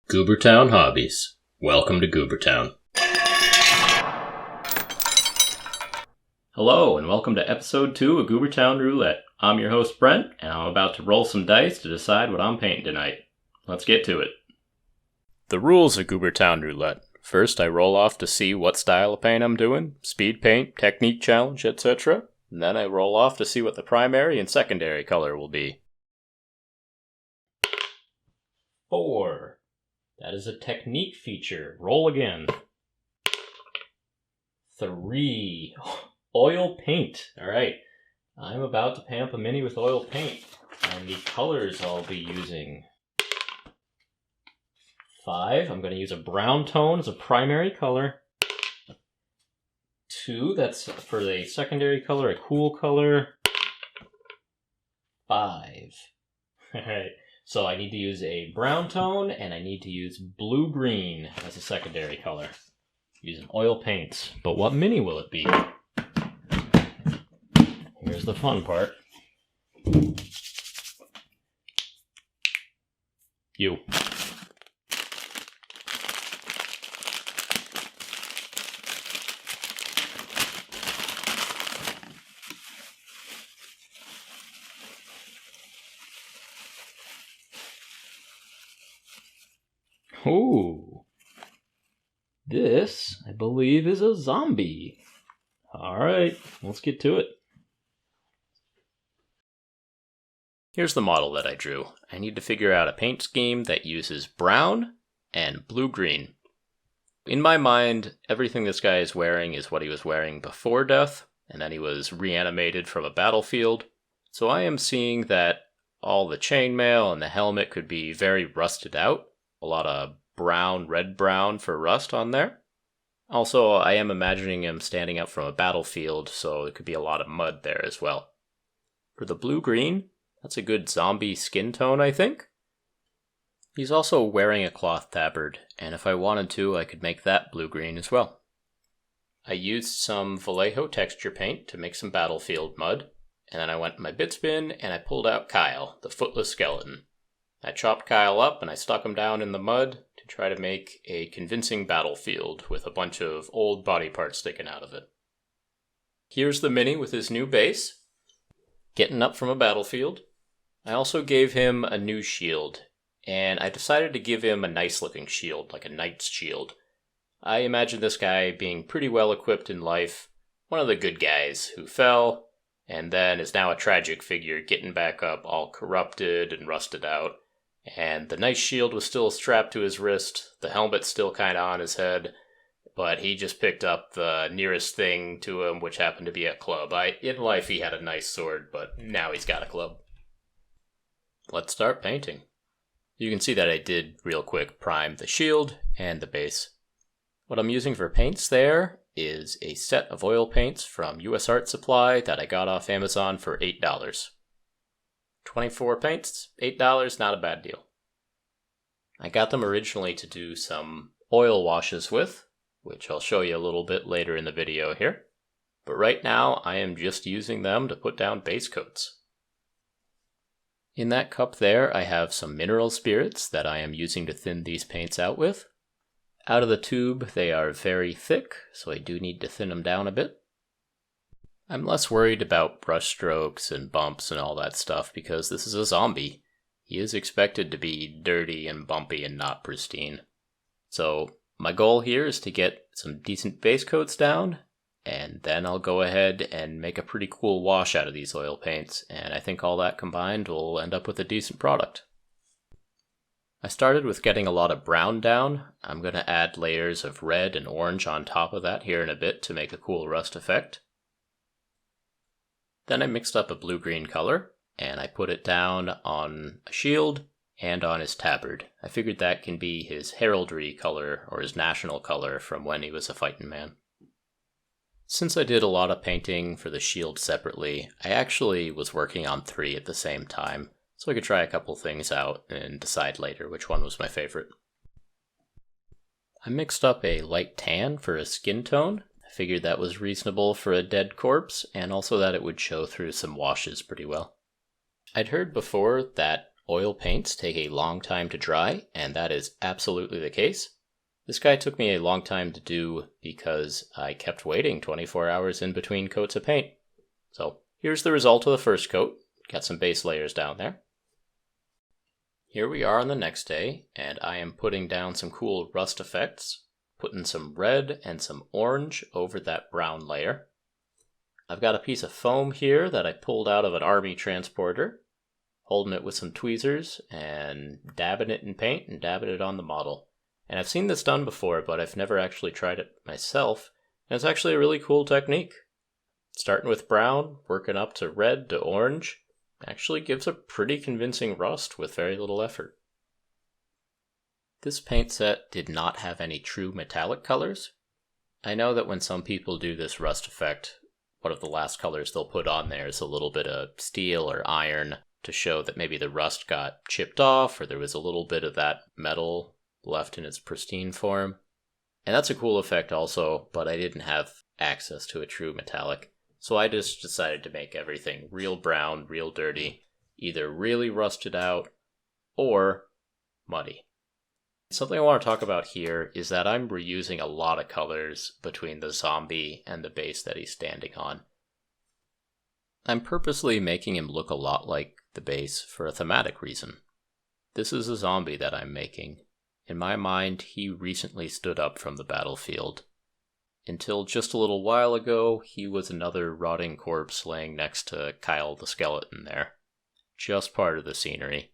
Goobertown Hobbies. Welcome to Goobertown. Hello, and welcome to episode 2 of Goobertown Roulette. I'm your host, Brent, and I'm about to roll some dice to decide what I'm painting tonight. Let's get to it. The rules of Goobertown Roulette. First, I roll off to see what style of paint I'm doing, speed paint, technique challenge, etc. And then I roll off to see what the primary and secondary color will be. 4. That is a technique feature. Roll again. 3. Oil paint. Alright. I'm about to paint up a mini with oil paint. And the colors I'll be using. 5. I'm going to use a brown tone as a primary color. 2. That's for the secondary color, a cool color. 5. Alright. So I need to use a brown tone, and I need to use blue-green as a secondary color. Using oil paints. But what mini will it be? Here's the fun part. You. Ooh. This, I believe, is a zombie. Alright, let's get to it. Here's the model that I drew. I need to figure out a paint scheme that uses brown and blue-green. In my mind, everything this guy is wearing is what he was wearing before death, and then he was reanimated from a battlefield. So I am seeing that all the chainmail and the helmet could be very rusted out. A lot of brown, red-brown for rust on there. Also, I am imagining him standing up from a battlefield, so it could be a lot of mud there as well. For the blue-green, that's a good zombie skin tone, I think. He's also wearing a cloth tabard, and if I wanted to, I could make that blue-green as well. I used some Vallejo texture paint to make some battlefield mud, and then I went in my bit bin and I pulled out Kyle, the footless skeleton. I chopped Kyle up and I stuck him down in the mud to try to make a convincing battlefield with a bunch of old body parts sticking out of it. Here's the mini with his new base, getting up from a battlefield. I also gave him a new shield, and I decided to give him a nice looking shield, like a knight's shield. I imagine this guy being pretty well equipped in life, one of the good guys who fell, and then is now a tragic figure getting back up all corrupted and rusted out. And the nice shield was still strapped to his wrist, the helmet's still kind of on his head, but he just picked up the nearest thing to him, which happened to be a club. In life he had a nice sword, but now he's got a club. Let's start painting. You can see that I did real quick prime the shield and the base. What I'm using for paints there is a set of oil paints from US Art Supply that I got off Amazon for $8. 24 paints, $8, not a bad deal. I got them originally to do some oil washes with, which I'll show you a little bit later in the video here. But right now, I am just using them to put down base coats. In that cup there, I have some mineral spirits that I am using to thin these paints out with. Out of the tube, they are very thick, so I do need to thin them down a bit. I'm less worried about brush strokes and bumps and all that stuff because this is a zombie. He is expected to be dirty and bumpy and not pristine. So my goal here is to get some decent base coats down, and then I'll go ahead and make a pretty cool wash out of these oil paints, and I think all that combined will end up with a decent product. I started with getting a lot of brown down. I'm going to add layers of red and orange on top of that here in a bit to make a cool rust effect. Then I mixed up a blue-green color, and I put it down on a shield and on his tabard. I figured that can be his heraldry color or his national color from when he was a fighting man. Since I did a lot of painting for the shield separately, I actually was working on 3 at the same time, so I could try a couple things out and decide later which one was my favorite. I mixed up a light tan for a skin tone. I figured that was reasonable for a dead corpse, and also that it would show through some washes pretty well. I'd heard before that oil paints take a long time to dry, and that is absolutely the case. This guy took me a long time to do because I kept waiting 24 hours in between coats of paint. So here's the result of the first coat. Got some base layers down there. Here we are on the next day, and I am putting down some cool rust effects, putting some red and some orange over that brown layer. I've got a piece of foam here that I pulled out of an army transporter, holding it with some tweezers and dabbing it in paint and dabbing it on the model. And I've seen this done before, but I've never actually tried it myself, and it's actually a really cool technique. Starting with brown, working up to red to orange, actually gives a pretty convincing rust with very little effort. This paint set did not have any true metallic colors. I know that when some people do this rust effect, one of the last colors they'll put on there is a little bit of steel or iron to show that maybe the rust got chipped off or there was a little bit of that metal left in its pristine form. And that's a cool effect also, but I didn't have access to a true metallic. So I just decided to make everything real brown, real dirty, either really rusted out or muddy. Something I want to talk about here is that I'm reusing a lot of colors between the zombie and the base that he's standing on. I'm purposely making him look a lot like the base for a thematic reason. This is a zombie that I'm making. In my mind, he recently stood up from the battlefield. Until just a little while ago, he was another rotting corpse laying next to Kyle the skeleton there. Just part of the scenery.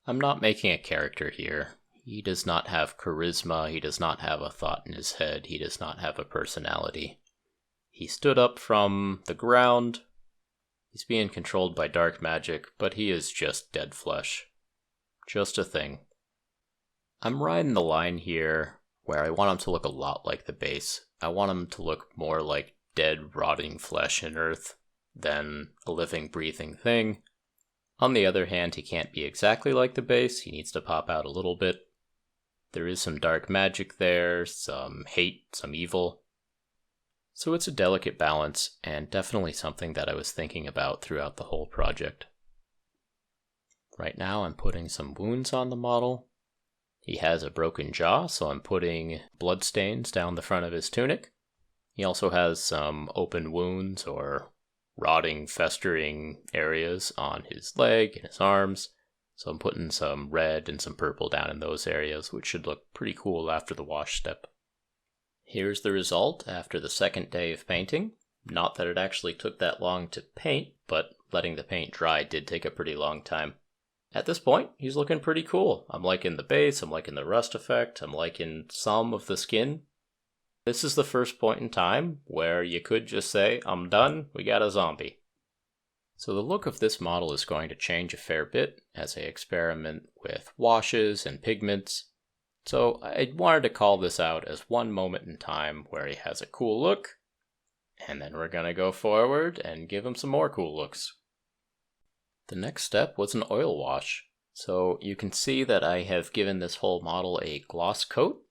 I'm not making a character here. He does not have charisma, he does not have a thought in his head, he does not have a personality. He stood up from the ground. He's being controlled by dark magic, but he is just dead flesh. Just a thing. I'm riding the line here where I want him to look a lot like the base. I want him to look more like dead, rotting flesh in earth than a living, breathing thing. On the other hand, he can't be exactly like the base. He needs to pop out a little bit. There is some dark magic there, some hate, some evil. So it's a delicate balance, and definitely something that I was thinking about throughout the whole project. Right now I'm putting some wounds on the model. He has a broken jaw, so I'm putting bloodstains down the front of his tunic. He also has some open wounds or rotting, festering areas on his leg and his arms. So I'm putting some red and some purple down in those areas, which should look pretty cool after the wash step. Here's the result after the second day of painting. Not that it actually took that long to paint, but letting the paint dry did take a pretty long time. At this point, he's looking pretty cool. I'm liking the base, I'm liking the rust effect, I'm liking some of the skin. This is the first point in time where you could just say, I'm done, we got a zombie. So the look of this model is going to change a fair bit as I experiment with washes and pigments. So I wanted to call this out as one moment in time where he has a cool look, and then we're going to go forward and give him some more cool looks. The next step was an oil wash. So you can see that I have given this whole model a gloss coat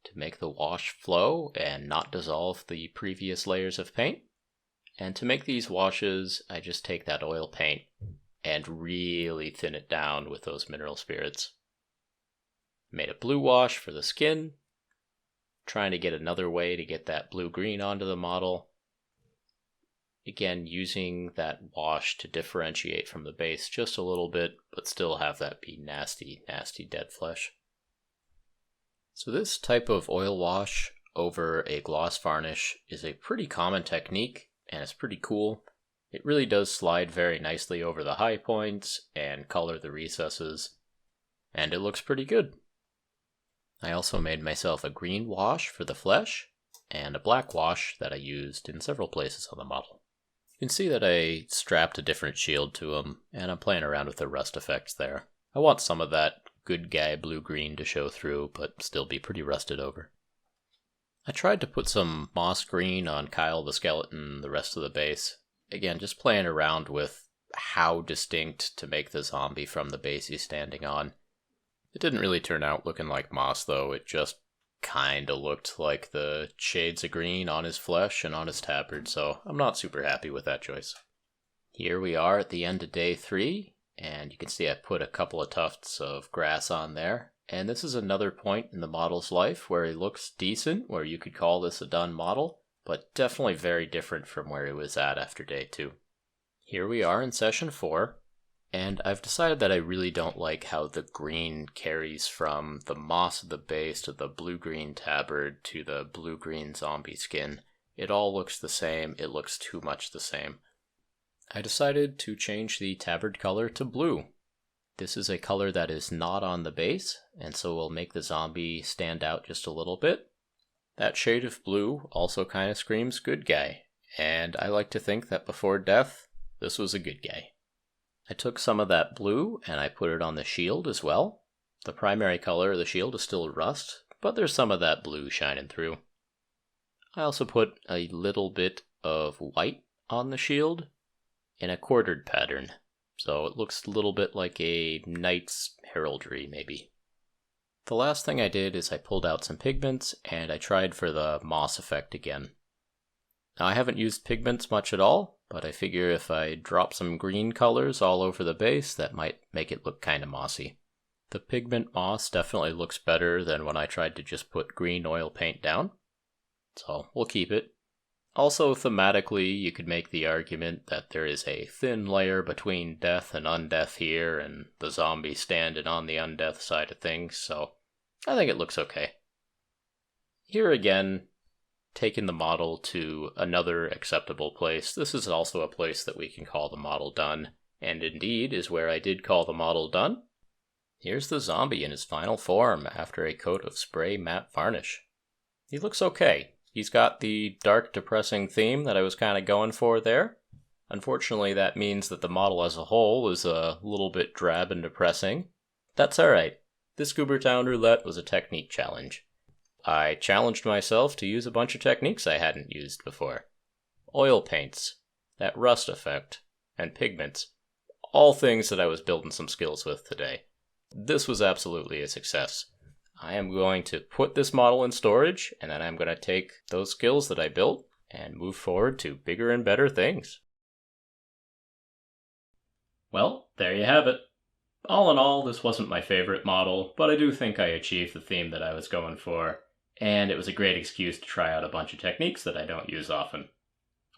to make the wash flow and not dissolve the previous layers of paint. And to make these washes, I just take that oil paint and really thin it down with those mineral spirits. Made a blue wash for the skin, trying to get another way to get that blue-green onto the model. Again, using that wash to differentiate from the base just a little bit, but still have that be nasty, nasty dead flesh. So this type of oil wash over a gloss varnish is a pretty common technique, and it's pretty cool. It really does slide very nicely over the high points and color the recesses, and it looks pretty good. I also made myself a green wash for the flesh, and a black wash that I used in several places on the model. You can see that I strapped a different shield to him, and I'm playing around with the rust effects there. I want some of that good guy blue-green to show through, but still be pretty rusted over. I tried to put some moss green on Kyle the skeleton, the rest of the base. Again, just playing around with how distinct to make the zombie from the base he's standing on. It didn't really turn out looking like moss, though. It just kinda looked like the shades of green on his flesh and on his tabard, so I'm not super happy with that choice. Here we are at the end of day 3, and you can see I put a couple of tufts of grass on there. And this is another point in the model's life where he looks decent, where you could call this a done model, but definitely very different from where he was at after day 2. Here we are in session 4, and I've decided that I really don't like how the green carries from the moss of the base to the blue-green tabard to the blue-green zombie skin. It all looks the same, it looks too much the same. I decided to change the tabard color to blue. This is a color that is not on the base, and so will make the zombie stand out just a little bit. That shade of blue also kind of screams good guy, and I like to think that before death, this was a good guy. I took some of that blue and I put it on the shield as well. The primary color of the shield is still rust, but there's some of that blue shining through. I also put a little bit of white on the shield in a quartered pattern. So it looks a little bit like a knight's heraldry, maybe. The last thing I did is I pulled out some pigments and I tried for the moss effect again. Now I haven't used pigments much at all, but I figure if I drop some green colors all over the base, that might make it look kind of mossy. The pigment moss definitely looks better than when I tried to just put green oil paint down, so we'll keep it. Also, thematically, you could make the argument that there is a thin layer between death and undeath here, and the zombie standing on the undeath side of things, so I think it looks okay. Here again, taking the model to another acceptable place. This is also a place that we can call the model done, and indeed is where I did call the model done. Here's the zombie in his final form after a coat of spray matte varnish. He looks okay. He's got the dark, depressing theme that I was kind of going for there. Unfortunately, that means that the model as a whole is a little bit drab and depressing. That's alright. This Goobertown Roulette was a technique challenge. I challenged myself to use a bunch of techniques I hadn't used before. Oil paints, that rust effect, and pigments. All things that I was building some skills with today. This was absolutely a success. I am going to put this model in storage, and then I'm going to take those skills that I built and move forward to bigger and better things. Well, there you have it. All in all, this wasn't my favorite model, but I do think I achieved the theme that I was going for, and it was a great excuse to try out a bunch of techniques that I don't use often.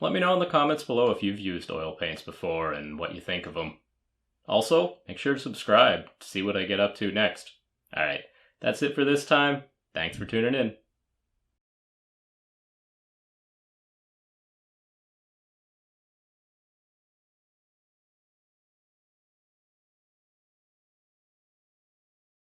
Let me know in the comments below if you've used oil paints before and what you think of them. Also, make sure to subscribe to see what I get up to next. Alright. That's it for this time. Thanks for tuning in.